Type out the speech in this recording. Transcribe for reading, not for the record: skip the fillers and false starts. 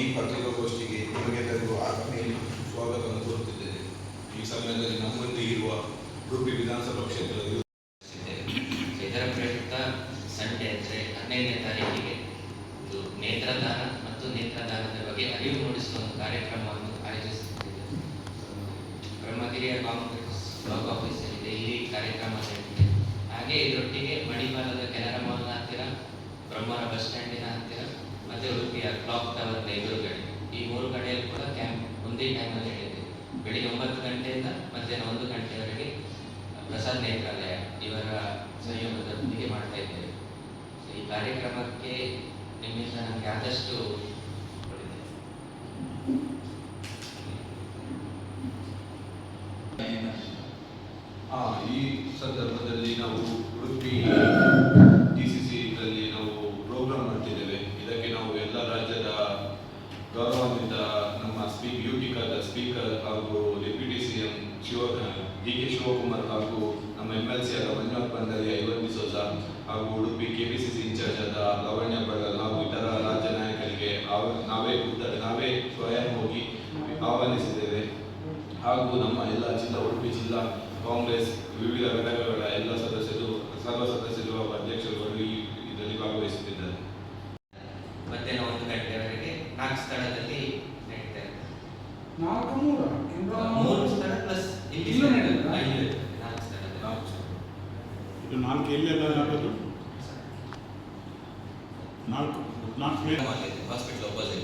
ಈ ಪತ್ರಿಕಾಗೋಷ್ಠಿಗೆ ನಿಮಗೆಲ್ಲರಿಗೂ ಆತ್ಮೀಯ ಸ್ವಾಗತವನ್ನು ಕೋರುತ್ತಿದ್ದೇನೆ. ಈ ಸಮಯದಲ್ಲಿ ನಮ್ಮೊಂದಿಗೆ ಇರುವ ಉಡುಪಿ ವಿಧಾನಸಭಾ ಕ್ಷೇತ್ರದ ಇದರ ಪ್ರಯುಕ್ತ ಸಂಡೆ ಅಂದರೆ 15ನೇ ತಾರೀಕಿಗೆ ಇದು ನೇತ್ರದಾನ ಮತ್ತು ನೇತ್ರದಾನದ ಬಗ್ಗೆ ಅರಿವು ಮೂಡಿಸುವ ಒಂದು ಕಾರ್ಯಕ್ರಮವನ್ನು ಆಯೋಜಿಸುತ್ತಿದ್ದೇವೆ. ಬ್ರಹ್ಮಗಿರಿಯ ಕಾಂಗ್ರೆಸ್ ಬ್ಲಾಕ್ ಆಫೀಸಲ್ಲಿದೆ ಈ ಕಾರ್ಯಕ್ರಮ ನಡೆದಿದೆ. ಹಾಗೆ ಇದರೊಟ್ಟಿಗೆ ಮಣಿಪಾಲದ ಕೆನರಾ ಮಾಲ್ನ ಹತ್ತಿರ, ಬ್ರಹ್ಮರ ಬಸ್ ಸ್ಟ್ಯಾಂಡಿನ ಹತ್ತಿರ ಮತ್ತು ಉಡುಪಿಯ ಕ್ಲಾಕ್ ಟವರ್ನ ಎದುರುಗಡೆ ಈ 3 ಕಡೆಯಲ್ಲಿ ಕೂಡ ಕ್ಯಾಂಪ್ ಒಂದೇ ಟೈಮಲ್ಲಿ ನಡೆದಿದೆ. ಬೆಳಿಗ್ಗೆ 9 ಗಂಟೆಯಿಂದ ಮಧ್ಯಾಹ್ನ 1 ಗಂಟೆಯವರೆಗೆ ಪ್ರಸಾದ್ ನೇತ್ರಾಲಯ ಇವರ ಸಹಯೋಗದೊಂದಿಗೆ ಮಾಡ್ತಾ ಇದ್ದೇವೆ. ಈ ಕಾರ್ಯಕ್ರಮಕ್ಕೆ ನಿಮ್ಮಿಂದ ನಮಗೆ ಆದಷ್ಟು ಈ ಸಂದರ್ಭದಲ್ಲಿ ನಾವು ಉಡುಪಿ ಡಿಸಿಸಿ ಇದರಲ್ಲಿ ನಾವು ಪ್ರೋಗ್ರಾಮ್ ಮಾಡ್ತಿದ್ದೇವೆ. ಇದಕ್ಕೆ ನಾವು ಎಲ್ಲ ರಾಜ್ಯದ ಗೌರವಾನ್ವಿತ ನಮ್ಮ ಯುಟಿಕಾದ ಸ್ಪೀಕರ್ ಹಾಗೂ deputy CM D K Shivakumar ಹಾಗೂ ನಮ್ಮ MLC ಆದ ಮಂಜುನಾಥ್ ಬಂಡಾರಿ, ಐವನ್ ಡಿಸೋಜ ಹಾಗೂ ಉಡುಪಿ KPCC ಇನ್ಚಾರ್ಜ್ ಆದ ಲಾವಣ್ಯ ಬಡಲ್ ಹಾಗೂ ಇತರ ರಾಜ್ಯ ನಾಯಕರಿಗೆ ನಾವೇ ಸ್ವಯಂ ಹೋಗಿ ಆಹ್ವಾನಿಸಿದ್ದೇವೆ. ಹಾಗೂ ನಮ್ಮ ಎಲ್ಲ ಉಡುಪಿ ಜಿಲ್ಲಾ ಕಾಂಗ್ರೆಸ್ ವಿವಿಧ ಘಟಕಗಳ ಎಲ್ಲ ಸರ್ವ ಸದಸ್ಯರು ಹಾಗೂ ಅಧ್ಯಕ್ಷರುಗಳು ಇದರಲ್ಲಿ ಭಾಗವಹಿಸುತ್ತಿದ್ದಾರೆ. ಮಧ್ಯಾಹ್ನ 1 ಗಂಟೆಯವರೆಗೆ 4 ಸ್ಥಳದಲ್ಲಿ ನಡೀತಾ ಇದೆ. 3 ಸ್ಥಳ ಪ್ಲಸ್ ಇಲ್ಲಿ 4 ಸ್ಥಳದಲ್ಲಿ. ಇದು 4 ಎಲ್ಲೆಲ್ಲ ಆಗೋದು? 4 ಹಾಸ್ಪಿಟಲ್ ಅಪೋಸಿಟ್